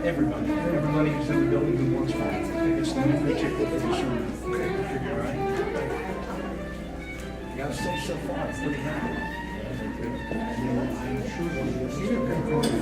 Everybody who's in the building who wants one. It's the new ticket for the sermon. Okay, figure it right. You gotta stay so far, it's pretty happy. I'm sure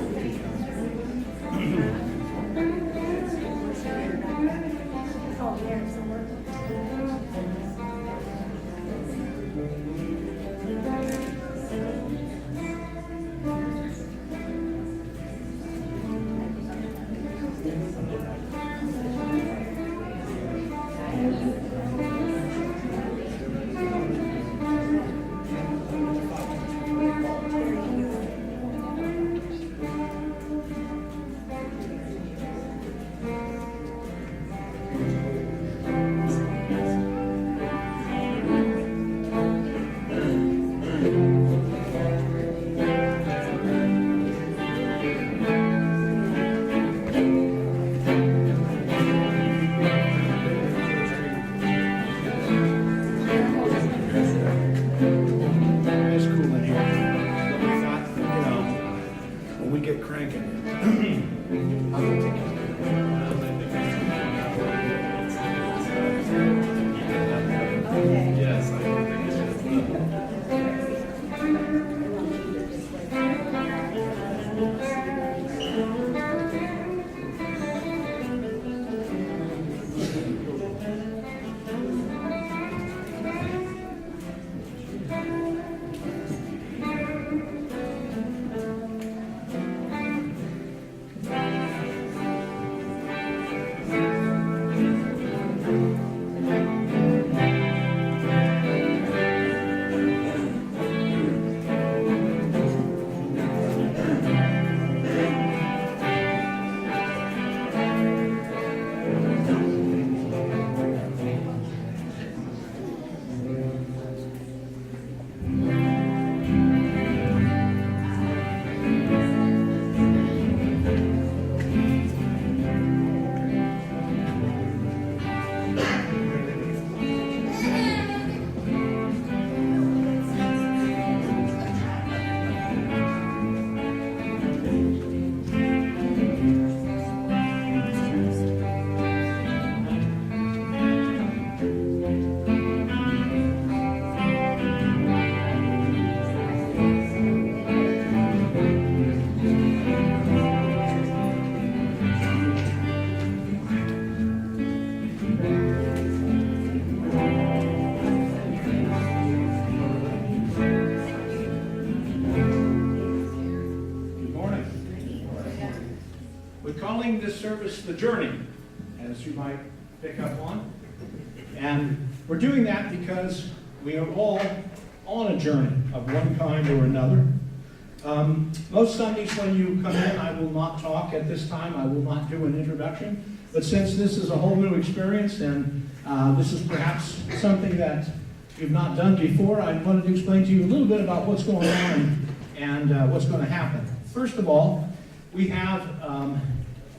calling this service The Journey, as you might pick up on. And we're doing that because we are all on a journey of one kind or another. Most Sundays when you come in, I will not talk at this time. I will not do an introduction. But since this is a whole new experience, and this is perhaps something that you've not done before, I wanted to explain to you a little bit about what's going on and what's going to happen. First of all, we have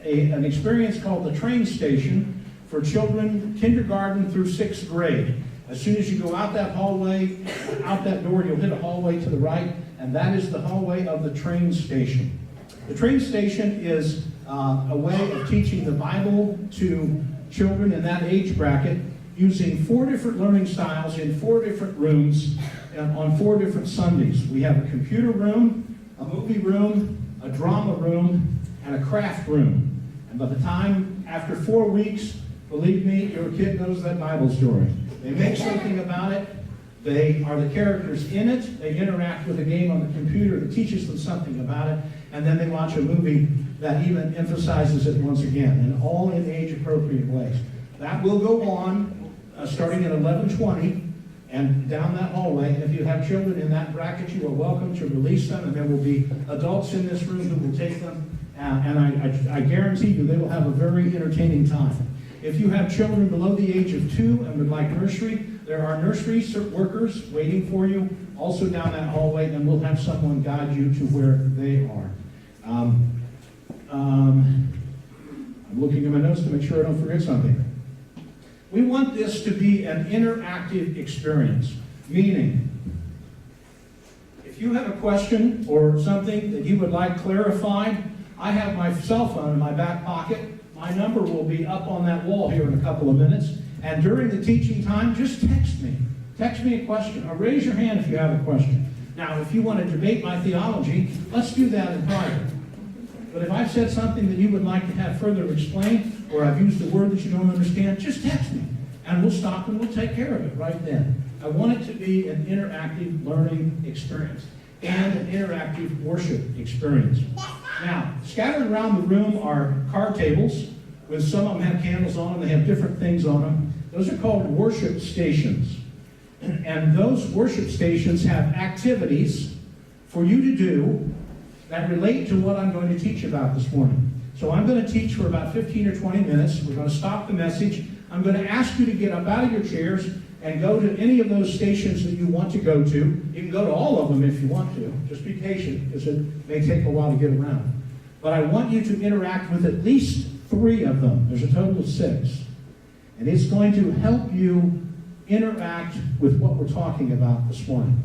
an experience called the train station for children kindergarten through 6th grade. As soon as you go out that hallway, out that door, you'll hit a hallway to the right, and that is the hallway of the train station. The train station is a way of teaching the Bible to children in that age bracket using 4 different learning styles in 4 different rooms on 4 different Sundays. We have a computer room, a movie room, a drama room, and a craft room. And by the time, after 4 weeks, believe me, your kid knows that Bible story. They make something about it. They are the characters in it. They interact with a game on the computer that teaches them something about it. And then they watch a movie that even emphasizes it once again, and all in age-appropriate ways. That will go on starting at 11:20 and down that hallway. If you have children in that bracket, you are welcome to release them, and there will be adults in this room who will take them. And I guarantee you they will have a very entertaining time. If you have children below the age of 2 and would like nursery, there are nursery workers waiting for you also down that hallway, and we'll have someone guide you to where they are. I'm looking at my notes to make sure I don't forget something. We want this to be an interactive experience, meaning if you have a question or something that you would like clarified, I have my cell phone in my back pocket. My number will be up on that wall here in a couple of minutes. And during the teaching time, just text me. Text me a question, or raise your hand if you have a question. Now, if you want to debate my theology, let's do that in private. But if I've said something that you would like to have further explained, or I've used a word that you don't understand, just text me. And we'll stop and we'll take care of it right then. I want it to be an interactive learning experience and an interactive worship experience. Now, scattered around the room are card tables, with some of them have candles on them. They have different things on them. Those are called worship stations. And those worship stations have activities for you to do that relate to what I'm going to teach about this morning. So I'm going to teach for about 15 or 20 minutes. We're going to stop the message. I'm going to ask you to get up out of your chairs and go to any of those stations that you want to go to. You can go to all of them if you want to. Just be patient, because it may take a while to get around. But I want you to interact with at least 3 of them. There's a total of 6. And it's going to help you interact with what we're talking about this morning.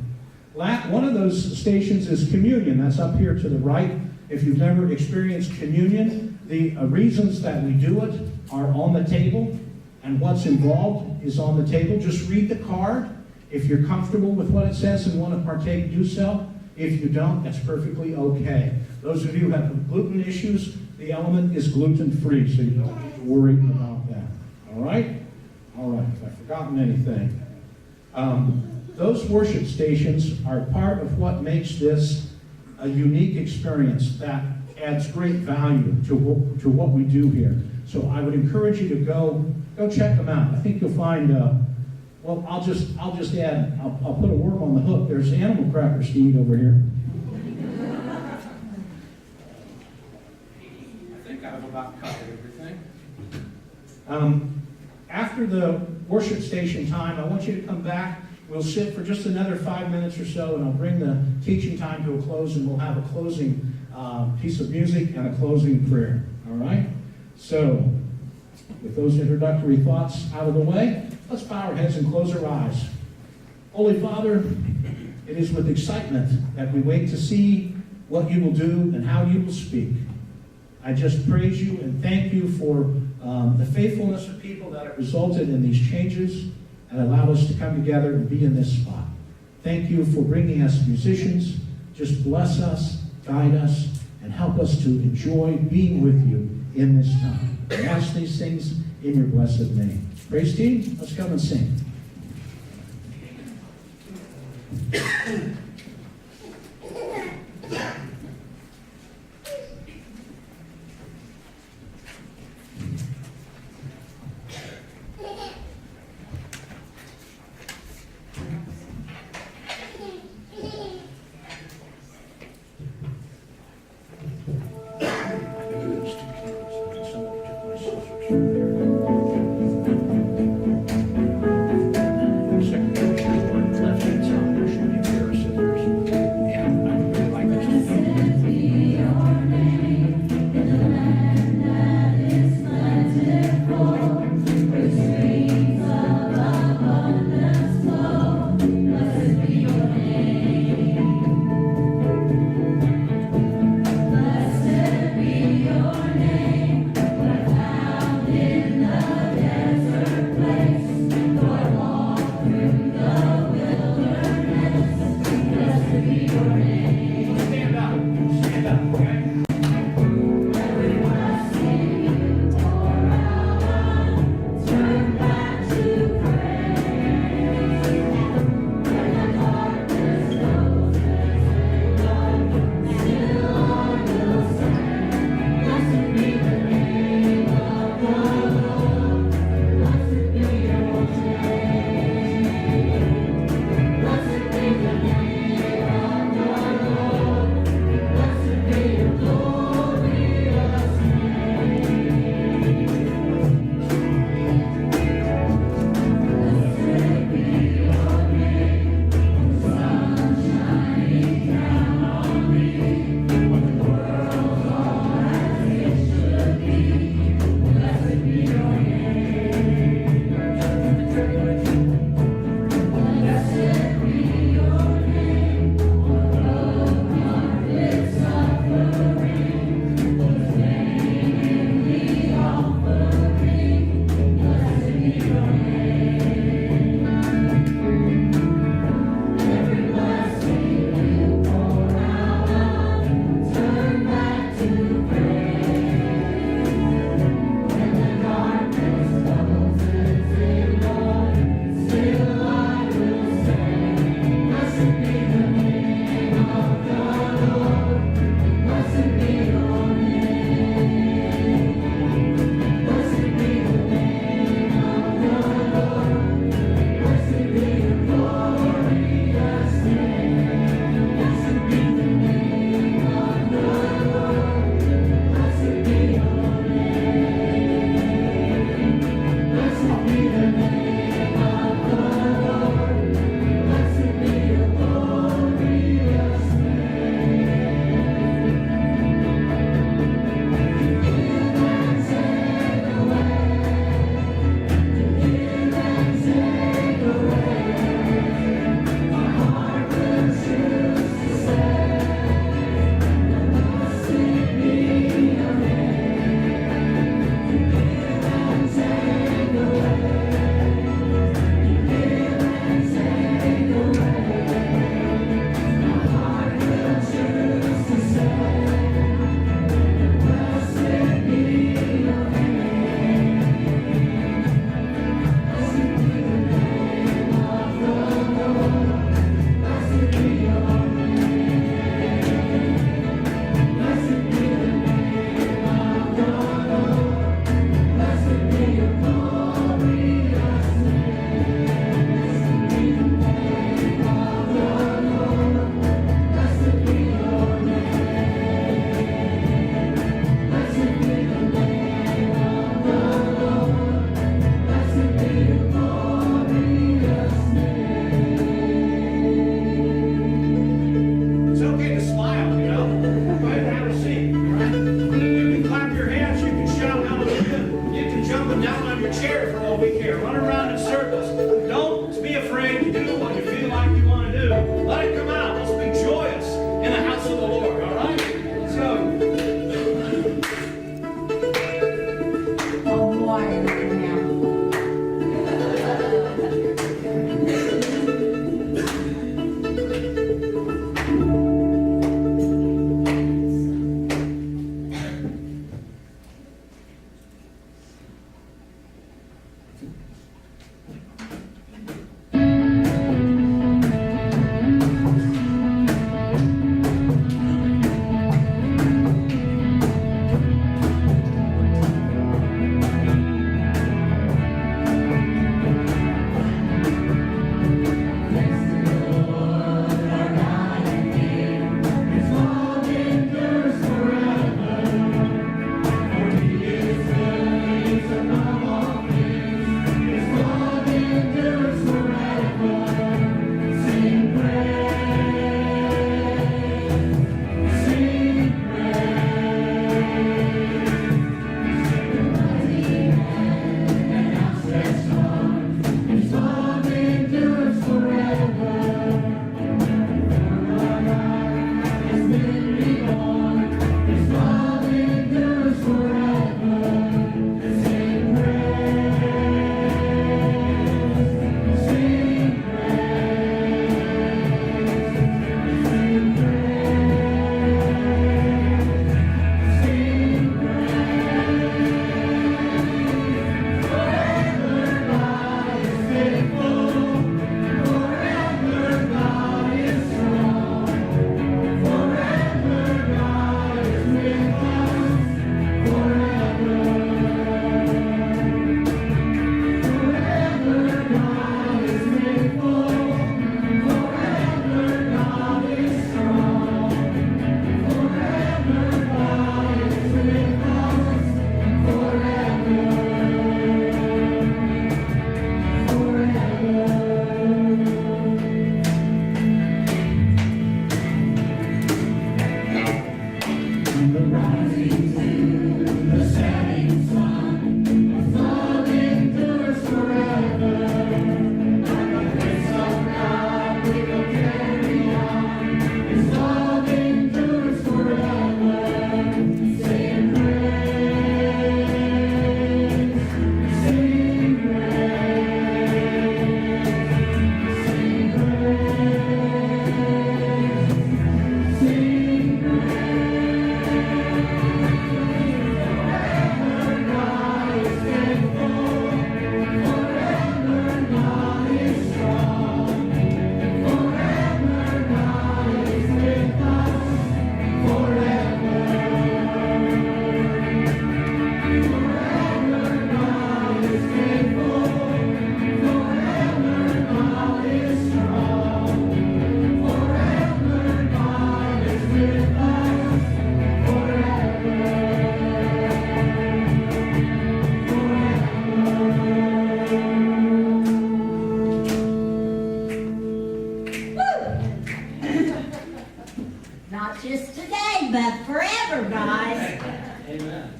One of those stations is communion. That's up here to the right. If you've never experienced communion, the reasons that we do it are on the table, and what's involved is on the table. Just read the card. If you're comfortable with what it says and want to partake, do so. If you don't, that's perfectly okay. Those of you who have gluten issues, the element is gluten-free, so you don't need to worry about that. All right? All right. If I've forgotten anything. Those worship stations are part of what makes this a unique experience that adds great value to what we do here. So I would encourage you to go check them out. I think you'll find, well, I'll just add, I'll put a worm on the hook. There's animal crackers to eat over here. I think I've about covered everything. After the worship station time, I want you to come back. We'll sit for just another 5 minutes or so, and I'll bring the teaching time to a close, and we'll have a closing piece of music and a closing prayer. All right? So, with those introductory thoughts out of the way, let's bow our heads and close our eyes. Holy Father, it is with excitement that we wait to see what you will do and how you will speak. I just praise you and thank you for the faithfulness of people that have resulted in these changes and allowed us to come together and be in this spot. Thank you for bringing us musicians. Just bless us, guide us, and help us to enjoy being with you in this time. I ask these things in your blessed name. Praise team, let's come and sing. just today, but forever, guys. Amen.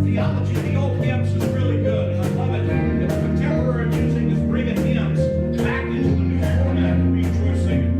Theology of the old hymns is really good, and I love it. It's contemporary music is bringing hymns back into the new format that we enjoy singing.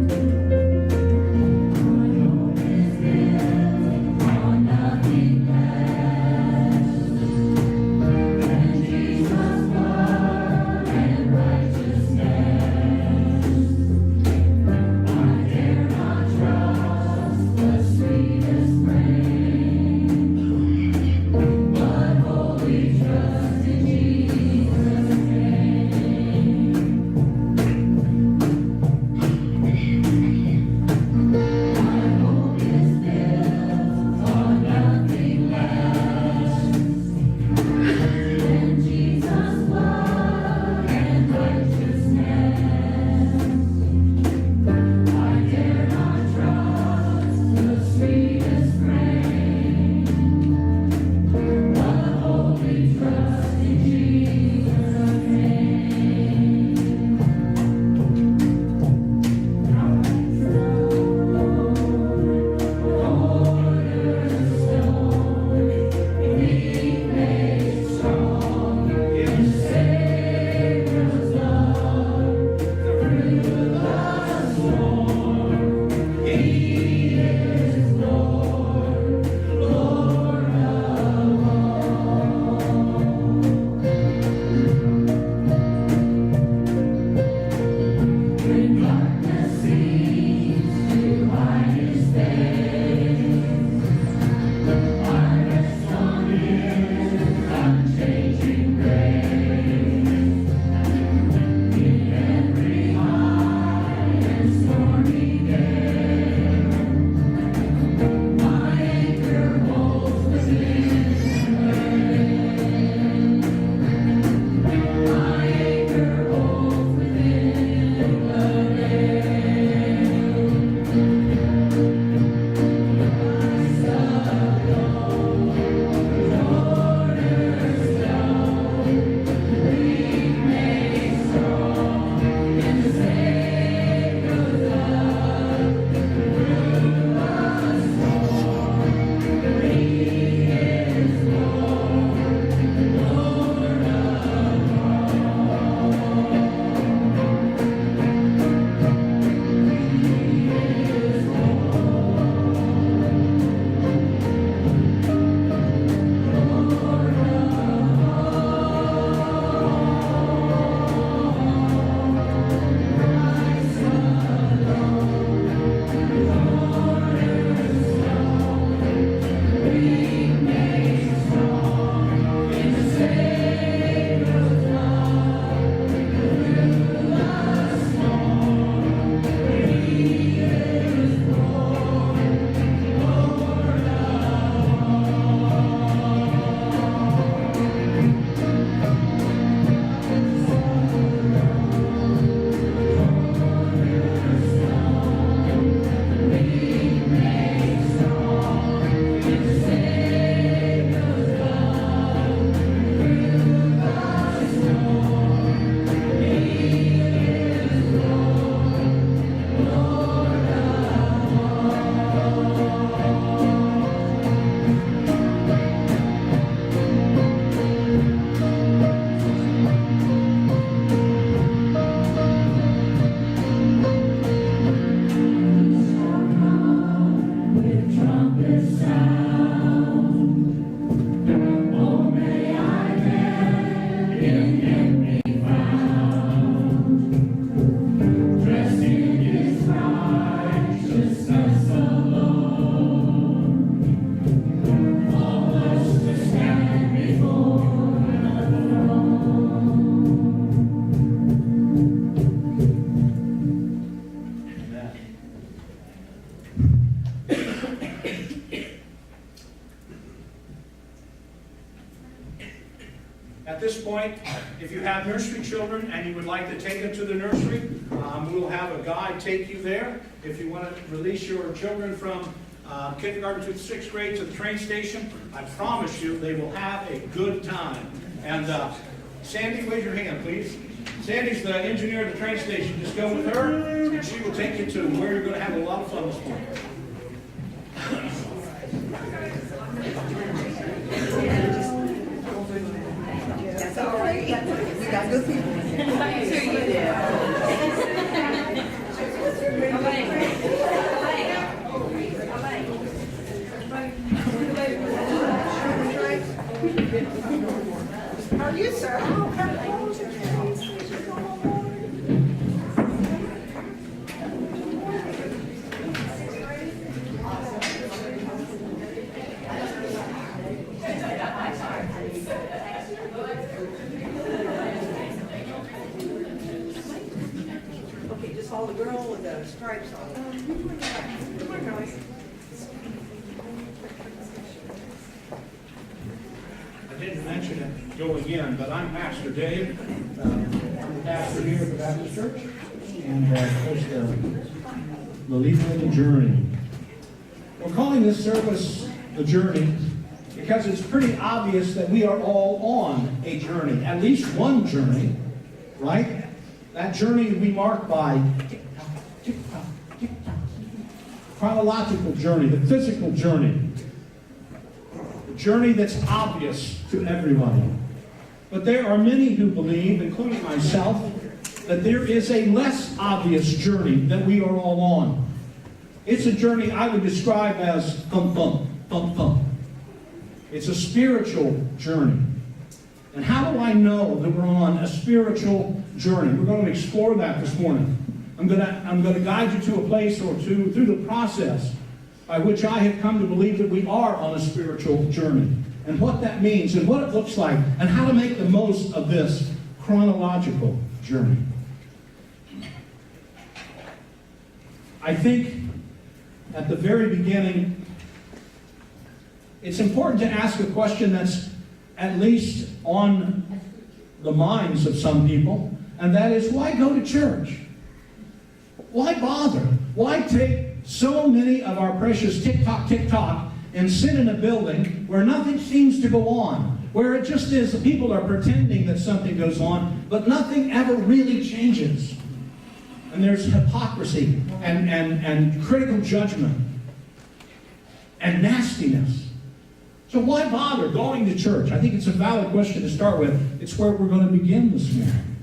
At this point, if you have nursery children and you would like to take them to the nursery, we'll we'll have a guide take you there. If you want to release your children from kindergarten to the 6th grade to the train station, I promise you they will have a good time. And Sandy, wave your hand, please. Sandy's the engineer at the train station. Just go with her, and she will take you to where you're going to have a lot of fun this morning. That's all right. We got good people. Sure you How are you, sir? Okay, just follow the girl with the stripes on. Come on, guys. I didn't mention it going in, but I'm Pastor Dave. I'm the pastor here at the Baptist Church, and of course the Lead Journey. We're calling this service the Journey because it's pretty obvious that we are all on a journey, at least one journey, right? That journey we mark by tick-tock, tick-tock, tick-tock. Chronological journey, the physical journey. The journey that's obvious to everybody. But there are many who believe, including myself, that there is a less obvious journey that we are all on. It's a journey I would describe as thump, thump, thump, thump. It's a spiritual journey. And how do I know that we're on a spiritual journey? We're going to explore that this morning. I'm going to guide you to a place or two through the process by which I have come to believe that we are on a spiritual journey, and what that means, and what it looks like, and how to make the most of this chronological journey. I think at the very beginning, it's important to ask a question that's at least on the minds of some people, and that is, why go to church? Why bother? Why take so many of our precious tick-tock, tick-tock and sit in a building where nothing seems to go on, where it just is the people are pretending that something goes on, but nothing ever really changes? And there's hypocrisy and critical judgment and nastiness. So why bother going to church? I think it's a valid question to start with. It's where we're going to begin this morning.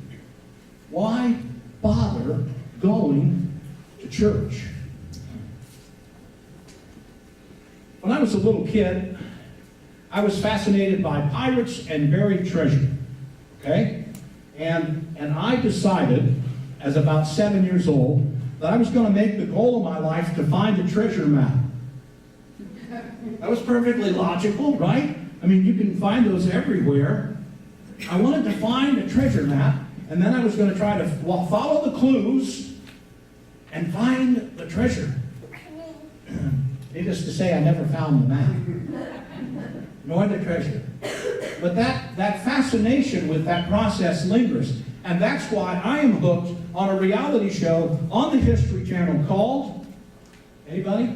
Why bother going to church? When I was a little kid, I was fascinated by pirates and buried treasure. Okay? And I decided, as about 7 years old, that I was going to make the goal of my life to find a treasure map. That was perfectly logical, right? I mean, you can find those everywhere. I wanted to find a treasure map, and then I was going to try to follow the clues and find the treasure. Needless to say, I never found the map, nor the treasure. But that fascination with that process lingers. And that's why I am hooked on a reality show on the History Channel called, anybody?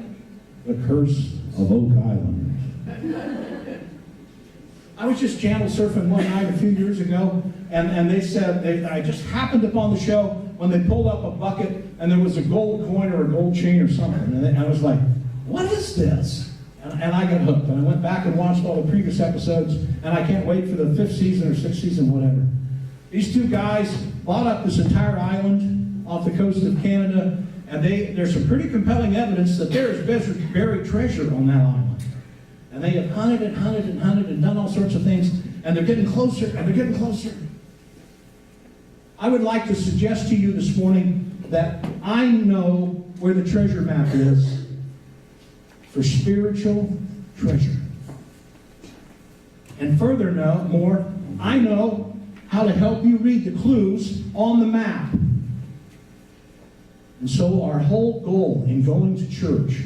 The Curse of Oak Island. I was just channel surfing one night a few years ago, and they said, I just happened upon the show when they pulled up a bucket and there was a gold coin or a gold chain or something. And I was like, what is this? And I got hooked. And I went back and watched all the previous episodes, and I can't wait for the 5th season or 6th season, whatever. These two guys bought up this entire island off the coast of Canada, and there's some pretty compelling evidence that there is buried treasure on that island. And they have hunted and hunted and hunted and done all sorts of things, and they're getting closer, and they're getting closer. I would like to suggest to you this morning that I know where the treasure map is for spiritual treasure. And furthermore, I know how to help you read the clues on the map. And so our whole goal in going to church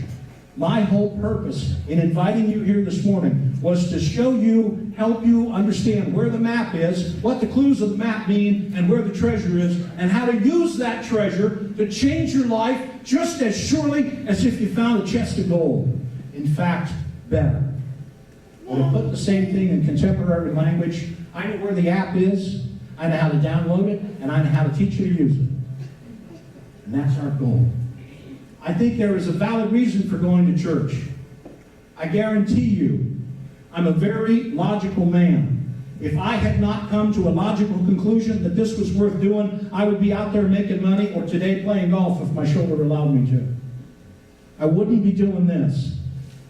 My whole purpose in inviting you here this morning was to show you, help you understand where the map is, what the clues of the map mean, and where the treasure is, and how to use that treasure to change your life just as surely as if you found a chest of gold. In fact, better. Or to put the same thing in contemporary language, I know where the app is, I know how to download it, and I know how to teach you to use it. And that's our goal. I think there is a valid reason for going to church. I guarantee you, I'm a very logical man. If I had not come to a logical conclusion that this was worth doing, I would be out there making money or today playing golf if my shoulder allowed me to. I wouldn't be doing this.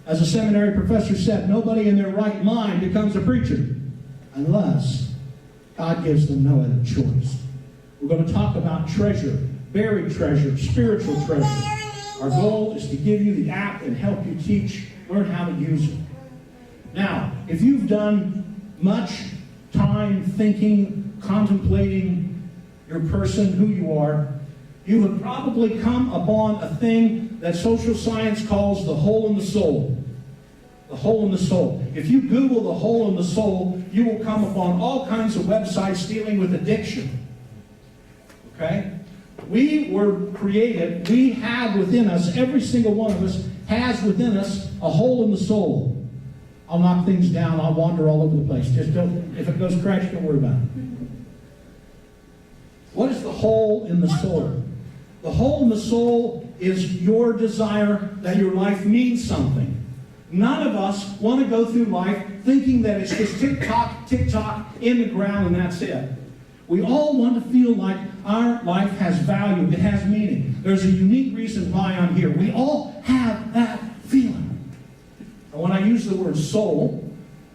As a seminary professor said, nobody in their right mind becomes a preacher unless God gives them no other choice. We're going to talk about treasure, buried treasure, spiritual treasure. Our goal is to give you the app and help you teach, learn how to use it. Now, if you've done much time thinking, contemplating your person, who you are, you have probably come upon a thing that social science calls the hole in the soul. The hole in the soul. If you Google the hole in the soul, you will come upon all kinds of websites dealing with addiction. Okay? We were created, we have within us, every single one of us has within us a hole in the soul. I'll knock things down, I'll wander all over the place. Just don't, if it goes crash, don't worry about it. What is the hole in the soul? The hole in the soul is your desire that your life means something. None of us want to go through life thinking that it's just tick-tock, tick-tock in the ground and that's it. We all want to feel like our life has value, it has meaning. There's a unique reason why I'm here. We all have that feeling. And when I use the word soul,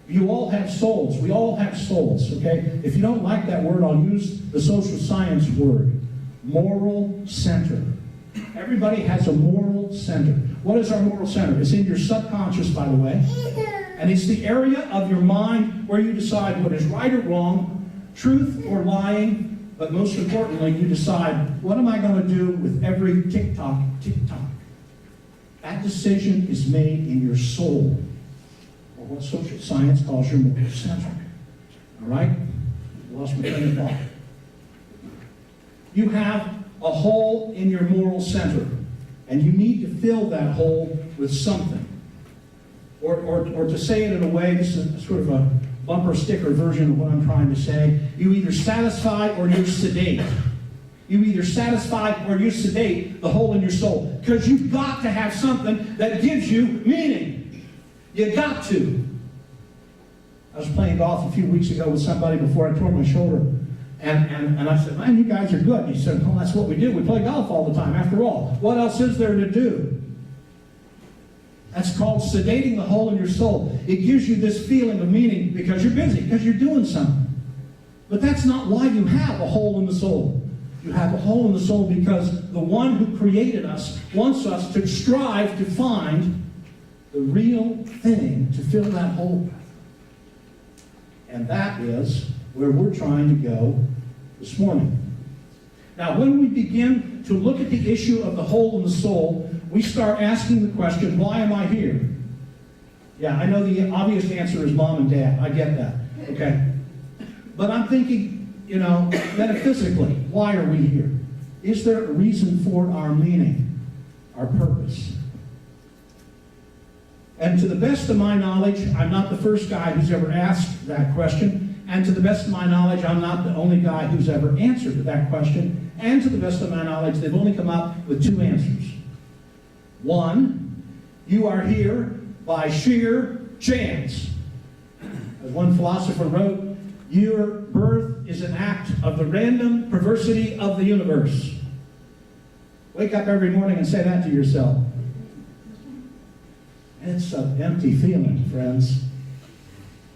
you all have souls. We all have souls, okay? If you don't like that word, I'll use the social science word. Moral center. Everybody has a moral center. What is our moral center? It's in your subconscious, by the way. And it's the area of your mind where you decide what is right or wrong, truth or lying, but most importantly, you decide, what am I going to do with every tick-tock, tick-tock? That decision is made in your soul, or what social science calls your moral center. All right? Lost my train of thought. You have a hole in your moral center, and you need to fill that hole with something. Or to say it in a way, this is sort of a bumper sticker version of what I'm trying to say. You either satisfy or you sedate. You either satisfy or you sedate the hole in your soul. Because you've got to have something that gives you meaning. You got to. I was playing golf a few weeks ago with somebody before I tore my shoulder. And I said, man, you guys are good. And he said, well, that's what we do. We play golf all the time. After all, what else is there to do? That's called sedating the hole in your soul. It gives you this feeling of meaning because you're busy, because you're doing something. But that's not why you have a hole in the soul. You have a hole in the soul because the one who created us wants us to strive to find the real thing to fill that hole with. And that is where we're trying to go this morning. Now, when we begin to look at the issue of the hole in the soul, we start asking the question, why am I here? Yeah, I know the obvious answer is mom and dad. I get that. Okay. But I'm thinking, metaphysically, why are we here? Is there a reason for our meaning, our purpose? And to the best of my knowledge, I'm not the first guy who's ever asked that question. And to the best of my knowledge, I'm not the only guy who's ever answered that question. And to the best of my knowledge, they've only come up with two answers. One, you are here by sheer chance. As one philosopher wrote, your birth is an act of the random perversity of the universe. Wake up every morning and say that to yourself. It's an empty feeling, friends.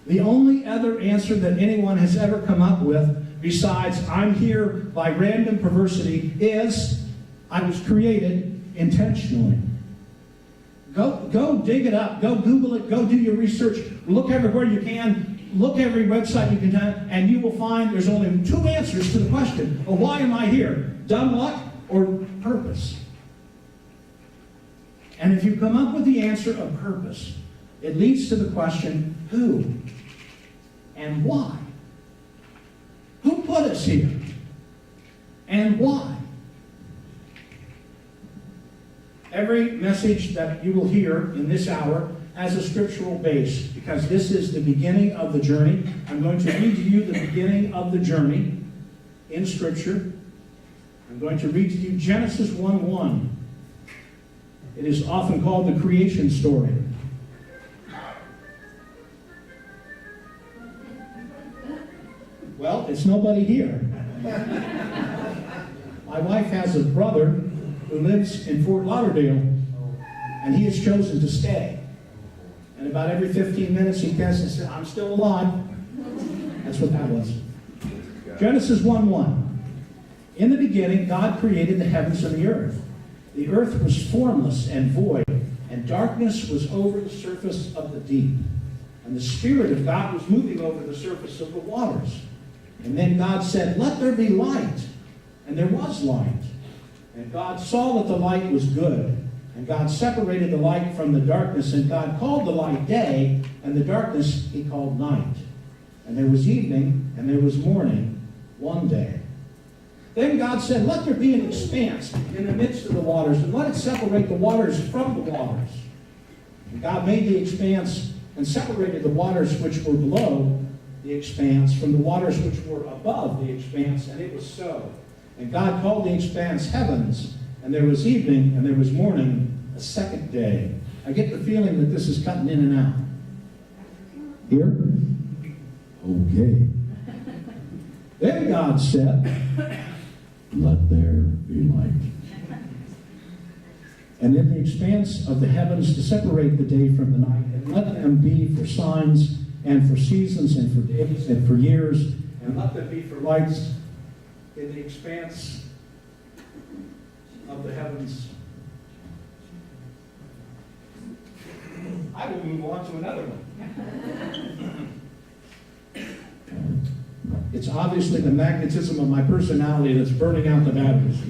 The only other answer that anyone has ever come up with, besides I'm here by random perversity, is I was created intentionally. Go dig it up. Go Google it. Go do your research. Look everywhere you can. Look every website you can, and you will find there's only two answers to the question of why am I here? Dumb luck or purpose? And if you come up with the answer of purpose, it leads to the question, who and why? Who put us here? And why? Every message that you will hear in this hour has a scriptural base, because this is the beginning of the journey. I'm going to read to you the beginning of the journey in Scripture. I'm going to read to you Genesis 1:1. It is often called the creation story. Well, it's nobody here. My wife has a brother who lives in Fort Lauderdale, and he has chosen to stay. And about every 15 minutes he tests and says, I'm still alive. That's what that was. Genesis 1:1. In the beginning, God created the heavens and the earth. The earth was formless and void, and darkness was over the surface of the deep. And the Spirit of God was moving over the surface of the waters. And then God said, let there be light. And there was light. And God saw that the light was good. And God separated the light from the darkness. And God called the light day, and the darkness he called night. And there was evening, and there was morning, one day. Then God said, let there be an expanse in the midst of the waters, and let it separate the waters from the waters. And God made the expanse and separated the waters which were below the expanse from the waters which were above the expanse, and it was so. And God called the expanse heavens, and there was evening, and there was morning, a second day. I get the feeling that this is cutting in and out. Here? Okay. Then God said, let there be light. And in the expanse of the heavens to separate the day from the night, and let them be for signs, and for seasons, and for days, and for years, and let them be for lights in the expanse of the heavens. I will move on to another one. It's obviously the magnetism of my personality that's burning out the batteries.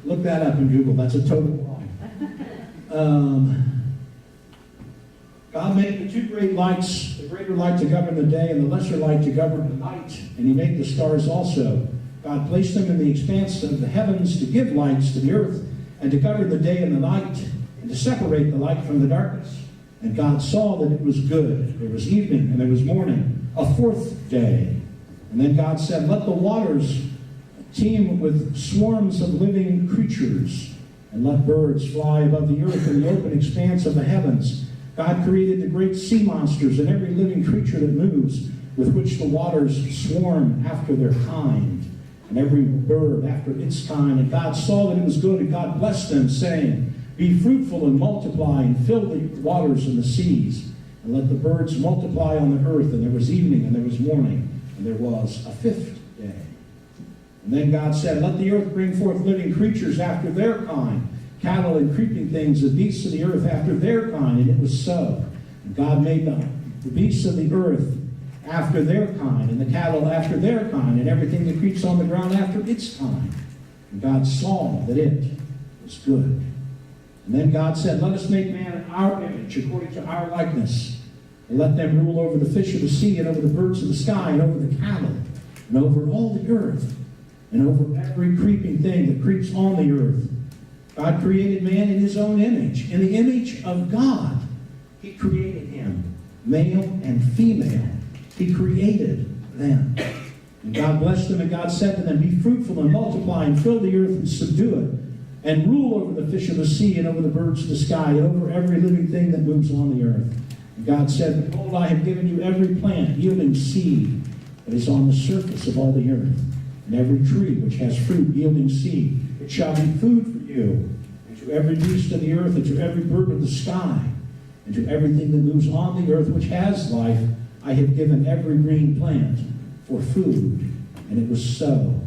Look that up in Google. That's a total lie. God made the two great lights, the greater light to govern the day and the lesser light to govern the night. And he made the stars also. God placed them in the expanse of the heavens to give lights to the earth and to govern the day and the night and to separate the light from the darkness. And God saw that it was good. There was evening and there was morning, a fourth day. And then God said, let the waters teem with swarms of living creatures, and let birds fly above the earth in the open expanse of the heavens. God created the great sea monsters and every living creature that moves, with which the waters swarm after their kind, and every bird after its kind. And God saw that it was good, and God blessed them, saying, be fruitful and multiply, and fill the waters and the seas, and let the birds multiply on the earth. And there was evening, and there was morning, and there was a fifth day. And then God said, let the earth bring forth living creatures after their kind, cattle and creeping things, the beasts of the earth after their kind. And it was so. And God made the beasts of the earth after their kind, and the cattle after their kind, and everything that creeps on the ground after its kind. And God saw that it was good. And then God said, let us make man in our image, according to our likeness, and let them rule over the fish of the sea, and over the birds of the sky, and over the cattle, and over all the earth, and over every creeping thing that creeps on the earth. God created man in his own image. In the image of God, he created him. Male and female, he created them. And God blessed them, and God said to them, be fruitful and multiply, and fill the earth and subdue it, and rule over the fish of the sea, and over the birds of the sky, and over every living thing that moves on the earth. And God said, behold, I have given you every plant yielding seed that is on the surface of all the earth, and every tree which has fruit yielding seed. It shall be food for you, and to every beast of the earth, and to every bird of the sky, and to everything that moves on the earth which has life, I have given every green plant for food. And it was so.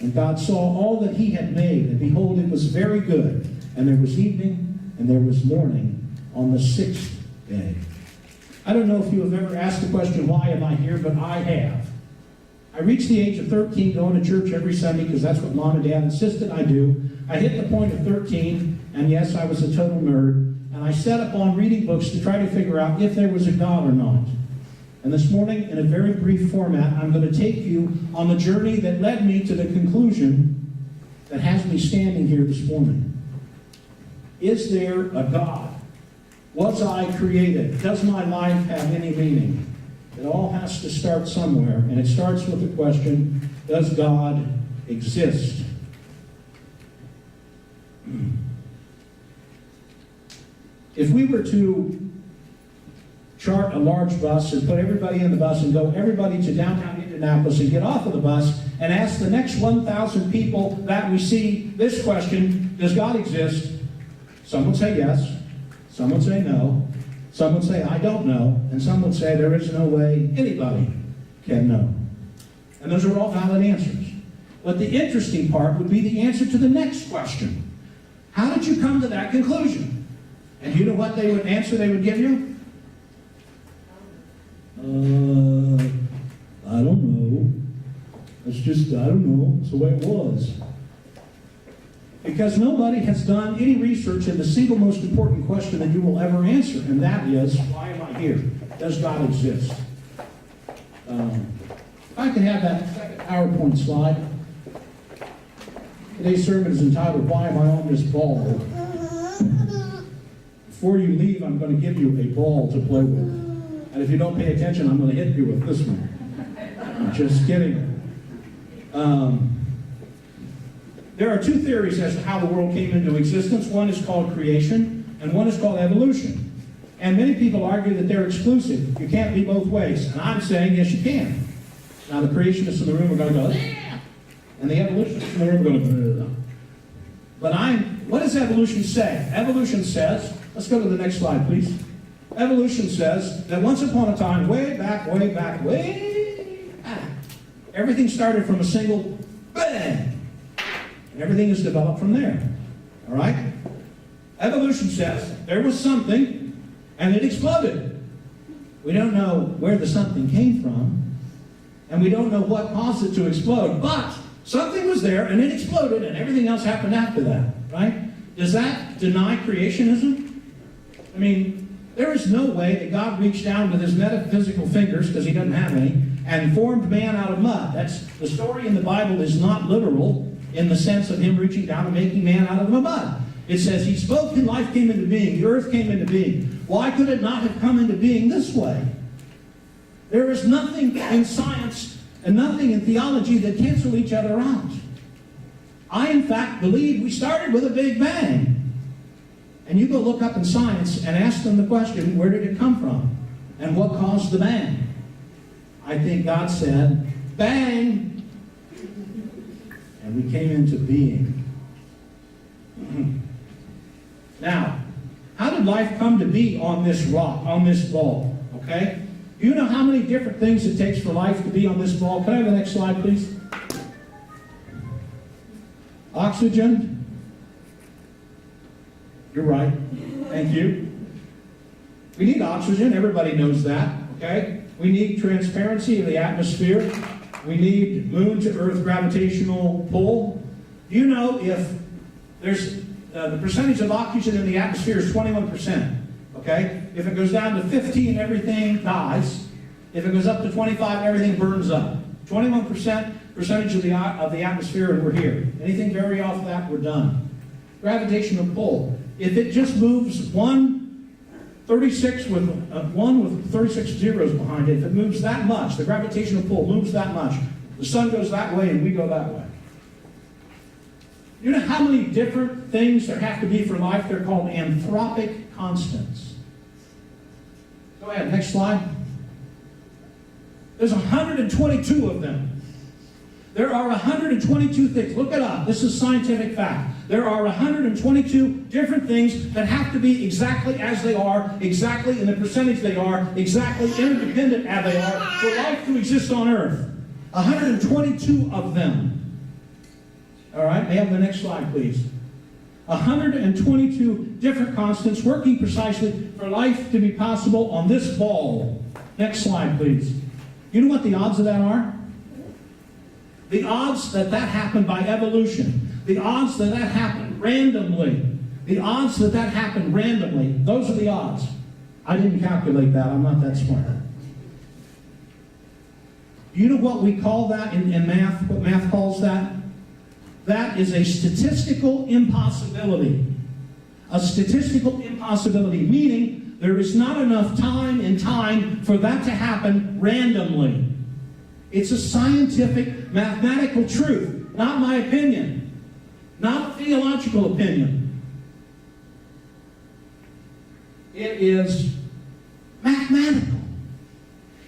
And God saw all that he had made, and behold, it was very good. And there was evening, and there was morning, on the sixth day. I don't know if you have ever asked the question, why am I here? But I have. I reached the age of 13 going to church every Sunday because that's what Mom and Dad insisted I do. I hit the point of 13, and yes, I was a total nerd, and I set up on reading books to try to figure out if there was a God or not. And this morning, in a very brief format, I'm going to take you on the journey that led me to the conclusion that has me standing here this morning. Is there a God? Was I created? Does my life have any meaning? It all has to start somewhere, and it starts with the question, does God exist? If we were to chart a large bus and put everybody in the bus and go everybody to downtown Indianapolis and get off of the bus and ask the next 1,000 people that we see this question, does God exist? Some would say yes, some would say no, some would say I don't know, and some would say there is no way anybody can know. And those are all valid answers. But the interesting part would be the answer to the next question. How did you come to that conclusion? And you know what they would answer they would give you? I don't know. It's just, I don't know. It's the way it was. Because nobody has done any research in the single most important question that you will ever answer, and that is, why am I here? Does God exist? If I could have that second PowerPoint slide. Today's sermon is entitled, Why Am I on This Ball? Before you leave, I'm going to give you a ball to play with. And if you don't pay attention, I'm going to hit you with this one. I'm just kidding. There are two theories as to how the world came into existence. One is called creation, and one is called evolution. And many people argue that they're exclusive. You can't be both ways. And I'm saying, yes, you can. Now, the creationists in the room are going to go, yeah! And the evolutionists in the room are going to go, but what does evolution say? Evolution says, let's go to the next slide, please. Evolution says that once upon a time, way back, everything started from a single bang. And everything is developed from there. All right? Evolution says there was something, and it exploded. We don't know where the something came from, and we don't know what caused it to explode, but something was there, and it exploded, and everything else happened after that. Right? Does that deny creationism? I mean, there is no way that God reached down with his metaphysical fingers, because he doesn't have any, and formed man out of mud. The story in the Bible is not literal in the sense of him reaching down and making man out of the mud. It says he spoke and life came into being. The earth came into being. Why could it not have come into being this way? There is nothing in science and nothing in theology that cancel each other out. I, in fact, believe we started with a big bang. And you go look up in science and ask them the question, where did it come from? And what caused the bang? I think God said, bang! And we came into being. Now, how did life come to be on this rock, on this ball? Okay? Do you know how many different things it takes for life to be on this ball? Can I have the next slide, please? Oxygen. You're right. Thank you. We need oxygen. Everybody knows that. Okay? We need transparency of the atmosphere. We need moon to earth gravitational pull. Do you know if there's the percentage of oxygen in the atmosphere is 21%? Okay? If it goes down to 15, everything dies. If it goes up to 25, everything burns up. 21% percentage of the atmosphere, and we're here. Anything vary off that, we're done. Gravitational pull. If it just moves 36 with 1 with 36 zeros behind it, if it moves that much, the gravitational pull moves that much, the sun goes that way and we go that way. You know how many different things there have to be for life? They're called anthropic constants. Go ahead, next slide. There's 122 of them. There are 122 things. Look it up. This is scientific fact. There are 122 different things that have to be exactly as they are, exactly in the percentage they are, exactly interdependent as they are, for life to exist on Earth. 122 of them. All right, may I have the next slide, please? 122 different constants working precisely for life to be possible on this ball. Next slide, please. You know what the odds of that are? The odds that that happened by evolution, the odds that that happened randomly, the odds that that happened randomly, those are the odds. I didn't calculate that. I'm not that smart. You know what we call that in math? What math calls that? That is a statistical impossibility. A statistical impossibility, meaning there is not enough time in time for that to happen randomly. It's a scientific, mathematical truth, not my opinion, not a theological opinion. It is mathematical.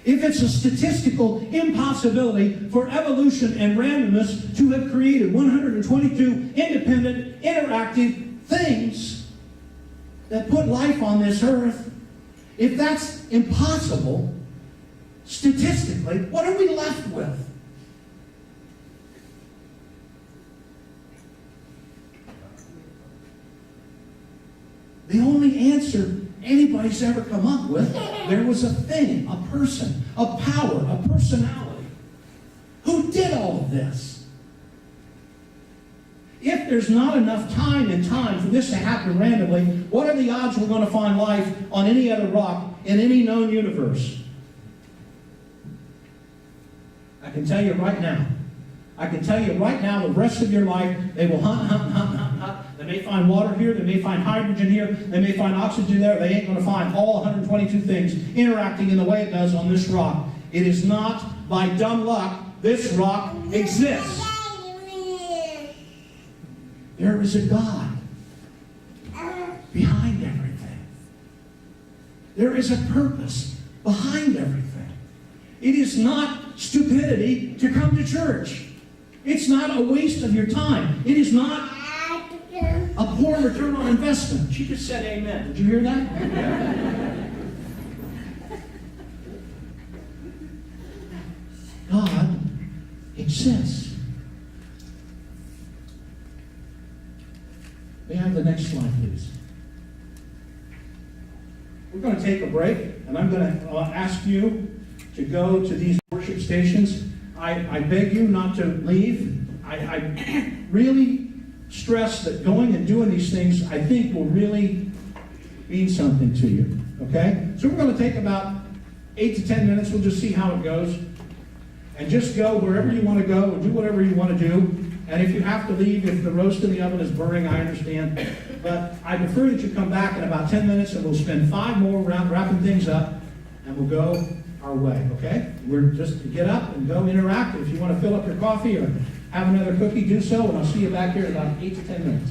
If it's a statistical impossibility for evolution and randomness to have created 122 independent, interactive things that put life on this earth, if that's impossible, statistically, what are we left with? The only answer anybody's ever come up with, there was a thing, a person, a power, a personality who did all of this. If there's not enough time and time for this to happen randomly, what are the odds we're going to find life on any other rock in any known universe? I can tell you right now. I can tell you right now, the rest of your life, they will hunt. They may find water here. They may find hydrogen here. They may find oxygen there. They ain't going to find all 122 things interacting in the way it does on this rock. It is not by dumb luck this rock exists. There is a God behind everything. There is a purpose behind everything. It is not stupidity to come to church. It's not a waste of your time. It is not a poor return on investment. She just said amen. Did you hear that? God exists. May I have the next slide, please? We're going to take a break, and I'm going to ask you to go to these worship stations. I beg you not to leave. I really stress that going and doing these things, I think, will really mean something to you. Okay? So we're going to take about 8 to 10 minutes. We'll just see how it goes. And just go wherever you want to go and do whatever you want to do. And if you have to leave, if the roast in the oven is burning, I understand. But I prefer that you come back in about 10 minutes, and we'll spend 5 more wrapping things up, and we'll go our way, okay? We're just to get up and go interact. If you want to fill up your coffee or have another cookie, do so, and I'll see you back here in about 8 to 10 minutes.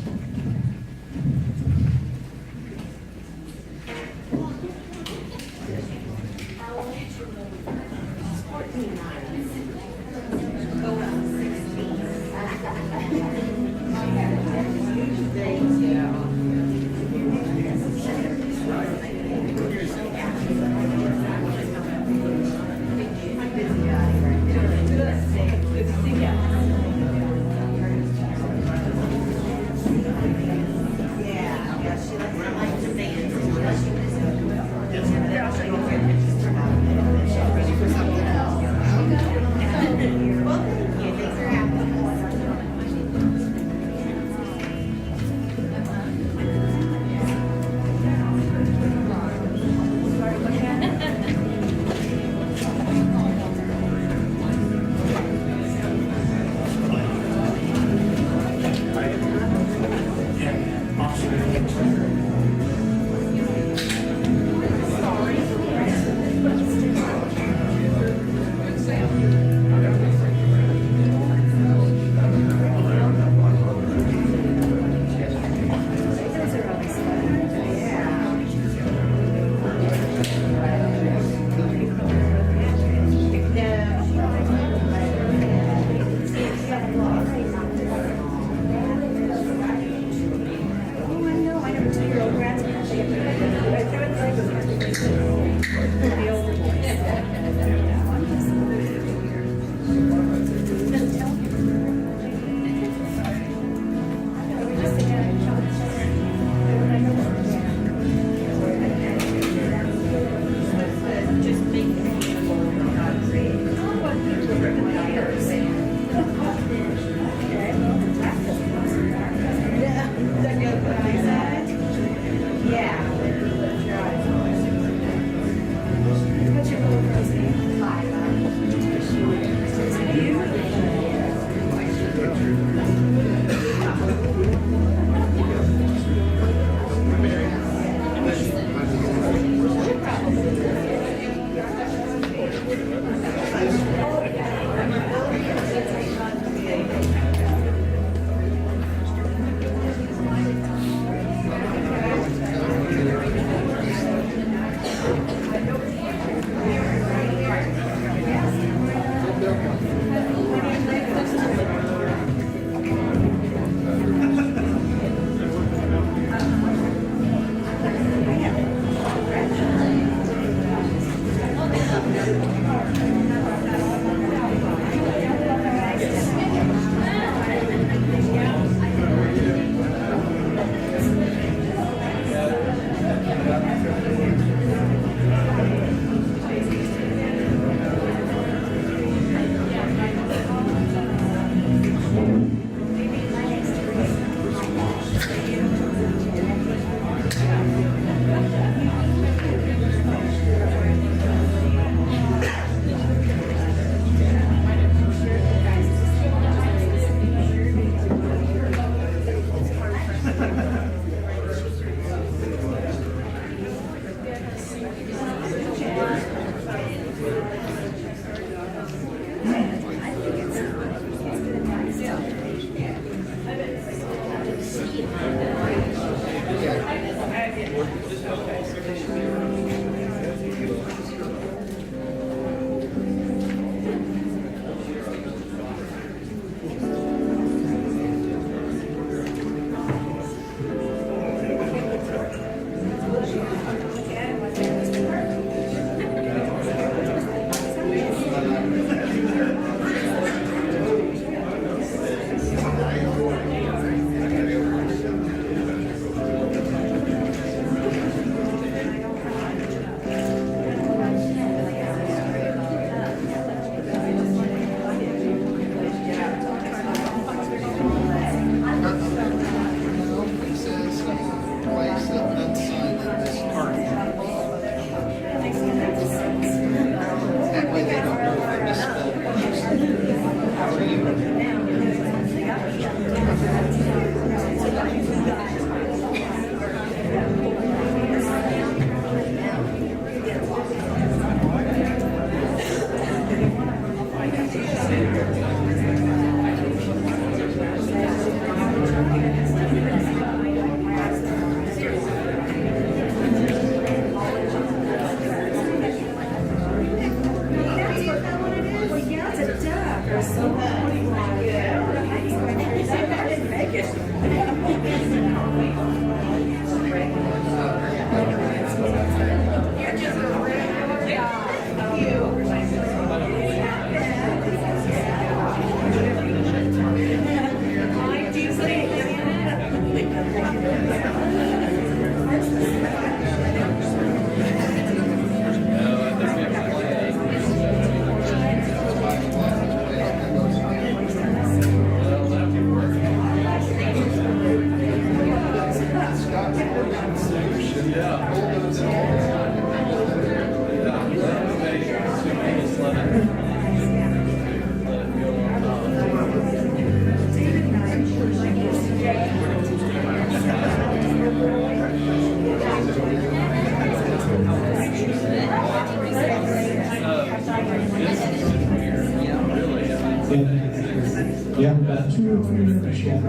Yeah, about 2 or 3 minutes yet.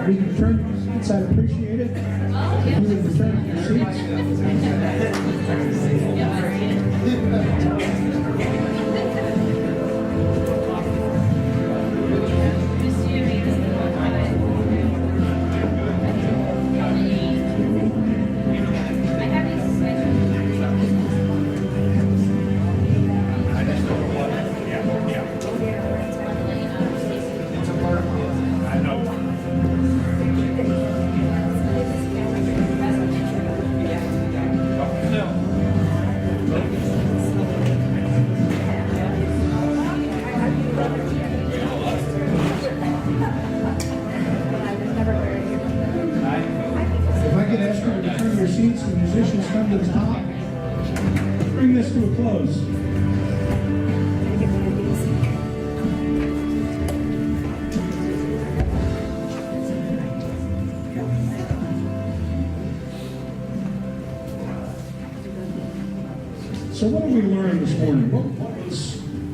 We can return your seats, I'd appreciate it. If you would return your seats. could ask you to return to your seats, the musicians come to the top. Bring this to a close. So what did we learn this morning?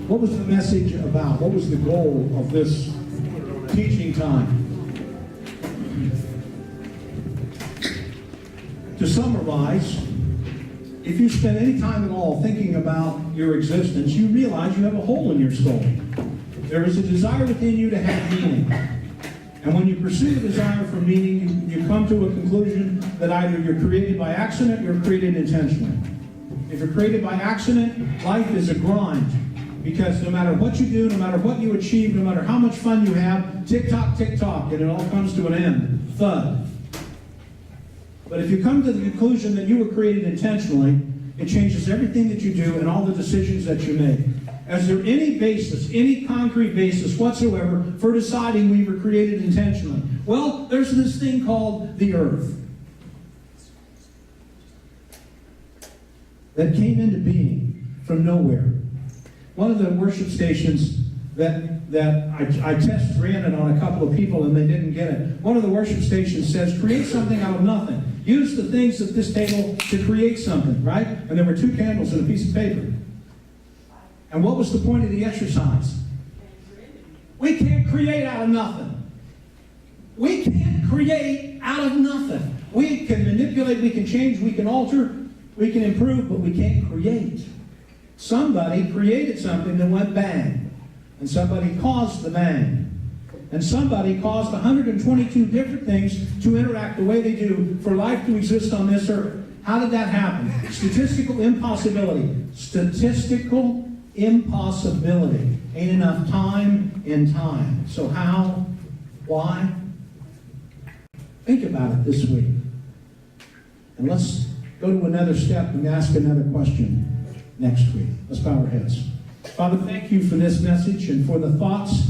What was the message about? What was the goal of this teaching time? To summarize, if you spend any time at all thinking about your existence, you realize you have a hole in your skull. There is a desire within you to have meaning. And when you pursue the desire for meaning, you come to a conclusion that either you're created by accident or you're created intentionally. If you're created by accident, life is a grind. Because no matter what you do, no matter what you achieve, no matter how much fun you have, tick-tock, tick-tock, and it all comes to an end. Thud. But if you come to the conclusion that you were created intentionally, it changes everything that you do and all the decisions that you make. Is there any basis, any concrete basis whatsoever for deciding we were created intentionally? Well, there's this thing called the earth that came into being from nowhere. One of the worship stations that I ran it on a couple of people and they didn't get it. One of the worship stations says, create something out of nothing. Use the things at this table to create something, right? And there were 2 candles and a piece of paper. And what was the point of the exercise? We can't create out of nothing. We can't create out of nothing. We can manipulate, we can change, we can alter, we can improve, but we can't create. Somebody created something that went bang. And somebody caused the bang. And somebody caused 122 different things to interact the way they do for life to exist on this earth. How did that happen? Statistical impossibility. Statistical impossibility. Ain't enough time in time. So how? Why? Think about it this week. And let's go to another step and ask another question next week. Let's bow our heads. Father, thank you for this message and for the thoughts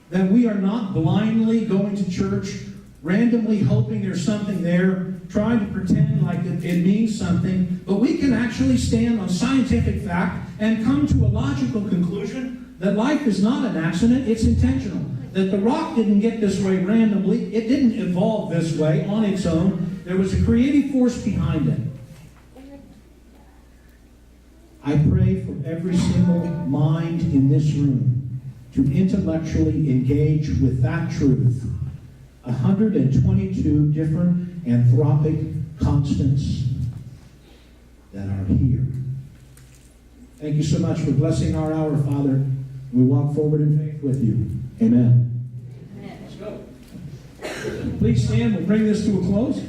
that we are not blindly going to church, randomly hoping there's something there, trying to pretend like it means something, but we can actually stand on scientific fact and come to a logical conclusion that life is not an accident, it's intentional. That the rock didn't get this way randomly, it didn't evolve this way on its own. There was a creative force behind it. I pray for every single mind in this room to intellectually engage with that truth. 122 different anthropic constants that are here. Thank you so much for blessing our hour, Father. We walk forward in faith with you. Amen. Let's go. Please stand. We'll bring this to a close.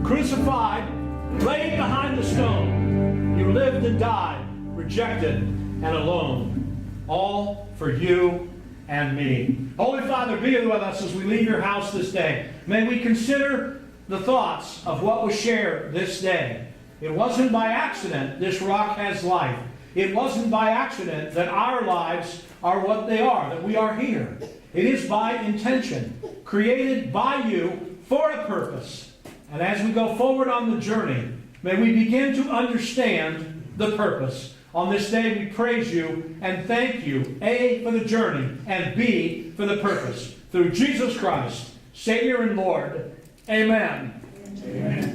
Crucified, laid behind the stone, you lived and died, rejected and alone, all for you and me. Holy Father, be with us as we leave your house this day. May we consider the thoughts of what was shared this day. It wasn't by accident this rock has life. It wasn't by accident that our lives are what they are, that we are here. It is by intention, created by you for a purpose. And as we go forward on the journey, may we begin to understand the purpose. On this day we praise you and thank you, A, for the journey, and B, for the purpose. Through Jesus Christ, Savior and Lord. Amen. Amen.